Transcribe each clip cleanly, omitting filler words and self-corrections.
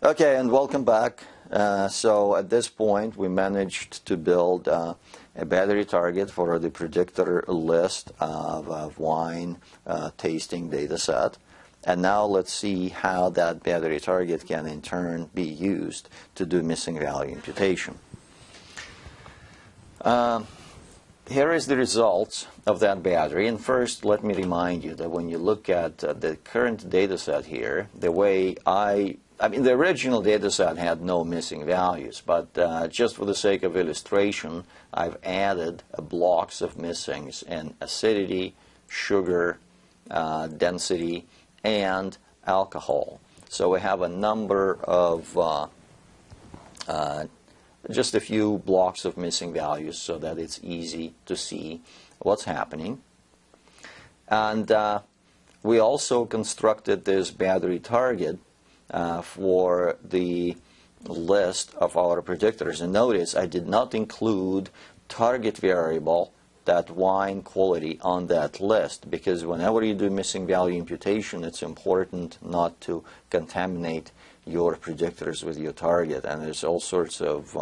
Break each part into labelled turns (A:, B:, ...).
A: Okay, and welcome back. So at this point, we managed to build a battery target for the predictor list of wine tasting data set. And now let's see how that battery target can in turn be used to do missing value imputation. Here is the results of that battery. And first, let me remind you that when you look at the current data set here, the way the original data set had no missing values, but just for the sake of illustration, I've added blocks of missings in acidity, sugar, density, and alcohol. So we have a number of just a few blocks of missing values so that it's easy to see what's happening. And we also constructed this battery target for the list of our predictors. And notice I did not include target variable, that wine quality, on that list, because whenever you do missing value imputation, it's important not to contaminate your predictors with your target, and there's all sorts of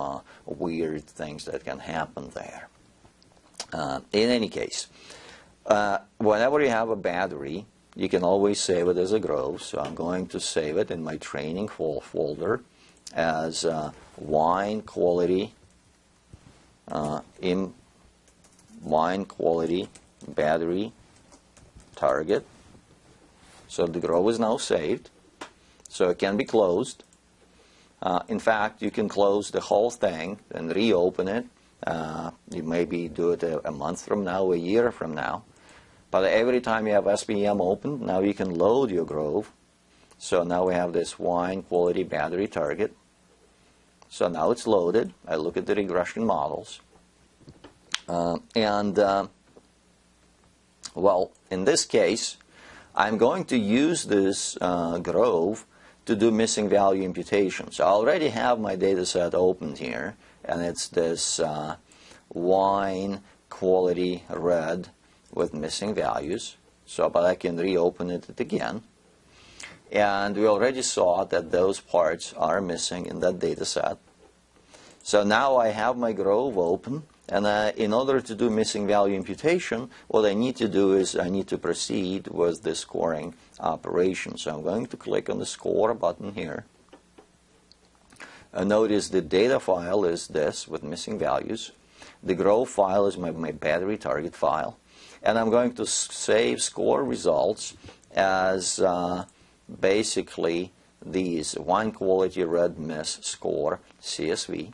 A: weird things that can happen there. In any case, whenever you have a battery, you can always save it as a grove, so I'm going to save it in my training folder as wine quality battery target. So the grove is now saved, so it can be closed. In fact, you can close the whole thing and reopen it. You maybe do it a month from now, a year from now. But every time you have SPM open, now you can load your grove. So now we have this wine quality battery target. So now it's loaded. I look at the regression models. Well, in this case, I'm going to use this grove to do missing value imputation. So I already have my data set opened here, and it's this wine quality red with missing values. So, but I can reopen it again. And we already saw that those parts are missing in that data set. So now I have my grove open, and in order to do missing value imputation, what I need to do is I need to proceed with the scoring operation. So I'm going to click on the score button here. Notice the data file is this with missing values. The grove file is my battery target file. And I'm going to save score results as basically these wine quality red miss score CSV.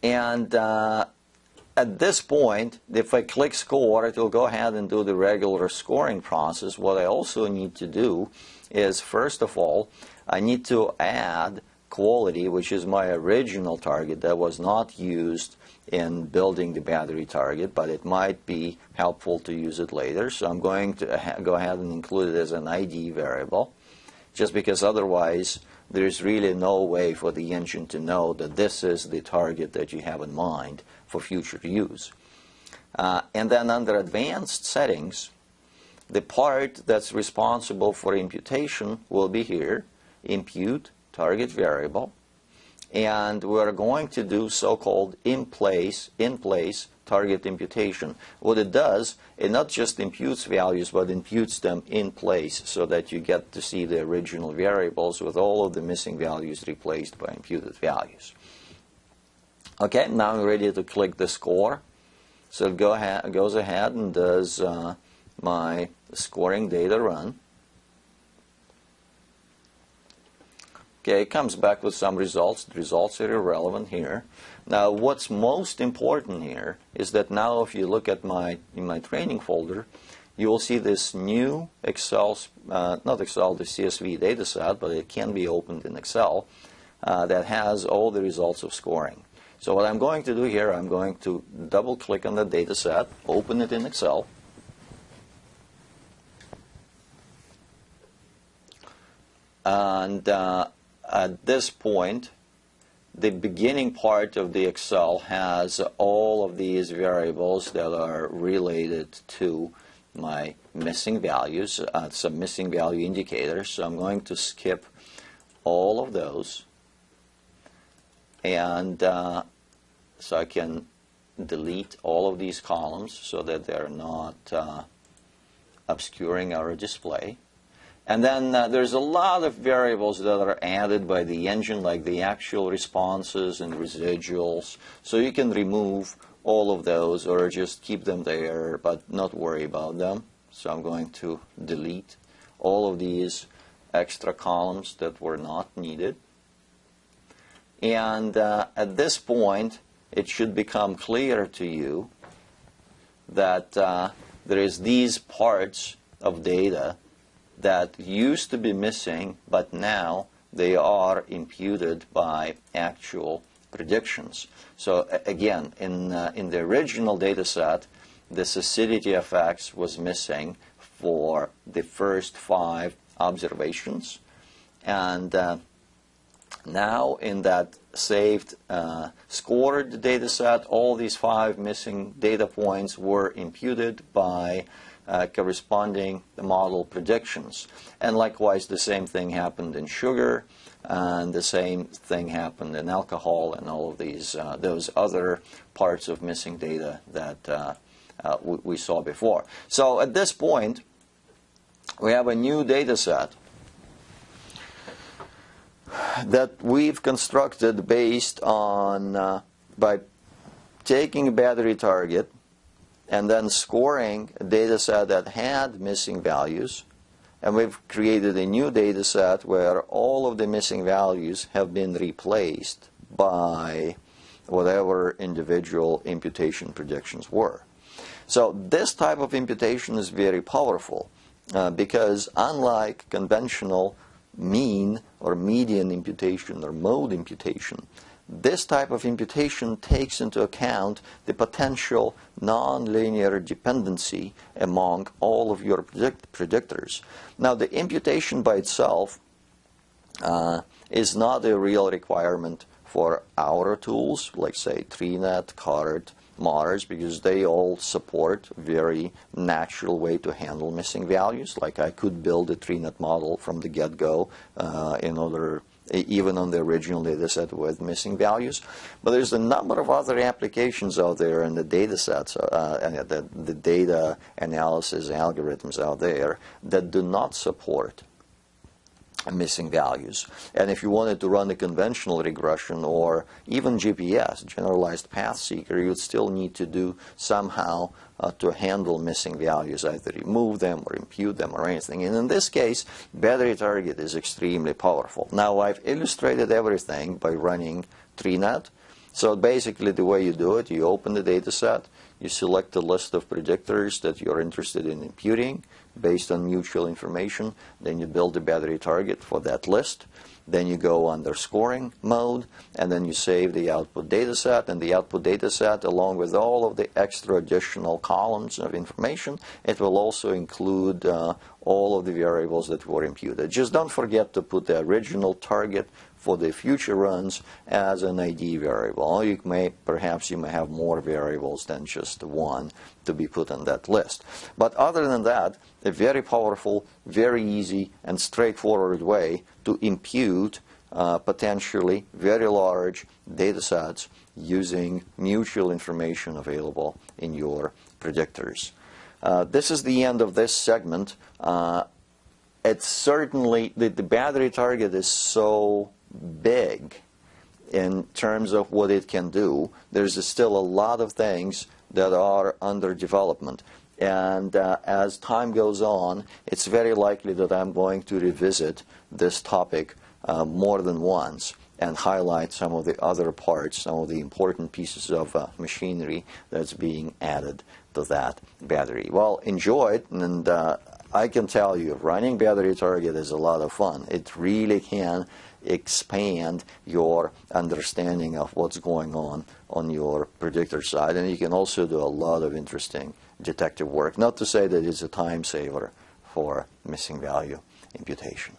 A: And at this point, if I click score, it will go ahead and do the regular scoring process. What I also need to do is, first of all, I need to add quality, which is my original target that was not used in building the battery target, but it might be helpful to use it later. So I'm going to go ahead and include it as an ID variable, just because otherwise there's really no way for the engine to know that this is the target that you have in mind for future use. And then under advanced settings, the part that's responsible for imputation will be here, impute target variable. And we're going to do so-called in-place target imputation. What it does, it not just imputes values, but imputes them in place so that you get to see the original variables with all of the missing values replaced by imputed values. Okay, now I'm ready to click the score. So it goes ahead and does my scoring data run. Okay, it comes back with some results. The results are irrelevant here. Now, what's most important here is that now if you look at in my training folder, you will see this new Excel, not Excel, the CSV data set, but it can be opened in Excel, that has all the results of scoring. So what I'm going to do here, I'm going to double-click on the data set, open it in Excel. And at this point, the beginning part of the Excel has all of these variables that are related to my missing values, some missing value indicators. So I'm going to skip all of those, and so I can delete all of these columns so that they're not obscuring our display. And then there's a lot of variables that are added by the engine, like the actual responses and residuals. So you can remove all of those or just keep them there but not worry about them. So I'm going to delete all of these extra columns that were not needed. And at this point, it should become clear to you that there is these parts of data that used to be missing, but now they are imputed by actual predictions. So again, in the original data set, the acidity effects was missing for the first 5 observations. And now in that saved scored data set, all these 5 missing data points were imputed by corresponding model predictions. And likewise, the same thing happened in sugar, and the same thing happened in alcohol, and all of these those other parts of missing data that we saw before. So at this point, we have a new data set that we've constructed based on by taking a battery target and then scoring a data set that had missing values. And we've created a new data set where all of the missing values have been replaced by whatever individual imputation predictions were. So this type of imputation is very powerful because unlike conventional mean or median imputation or mode imputation, this type of imputation takes into account the potential nonlinear dependency among all of your predictors. Now, the imputation by itself is not a real requirement for our tools, like say TreeNet, CART, Mars, because they all support a very natural way to handle missing values. Like I could build a TreeNet model from the get-go in order even on the original data set with missing values. But there's a number of other applications out there in the data sets, the data analysis algorithms out there that do not support missing values. And if you wanted to run a conventional regression or even GPS, generalized path seeker, you'd still need to do somehow to handle missing values, either remove them or impute them or anything. And in this case, battery target is extremely powerful. Now, I've illustrated everything by running TreeNet. So basically the way you do it, you open the data set, you select a list of predictors that you're interested in imputing based on mutual information, then you build a battery target for that list. Then you go under scoring mode, and then you save the output data set, and the output data set, along with all of the extra additional columns of information, it will also include all of the variables that were imputed. Just don't forget to put the original target for the future runs as an ID variable. Perhaps you may have more variables than just one to be put on that list. But other than that, a very powerful, very easy, and straightforward way to impute potentially very large data sets using mutual information available in your predictors. This is the end of this segment. It's certainly, the battery target is so big in terms of what it can do. There's still a lot of things that are under development. And as time goes on, it's very likely that I'm going to revisit this topic more than once and highlight some of the other parts, some of the important pieces of machinery that's being added to that battery. Well, enjoy it, and I can tell you, running battery target is a lot of fun. It really can expand your understanding of what's going on your predictor side, and you can also do a lot of interesting detective work. Not to say that it's a time saver for missing value imputation.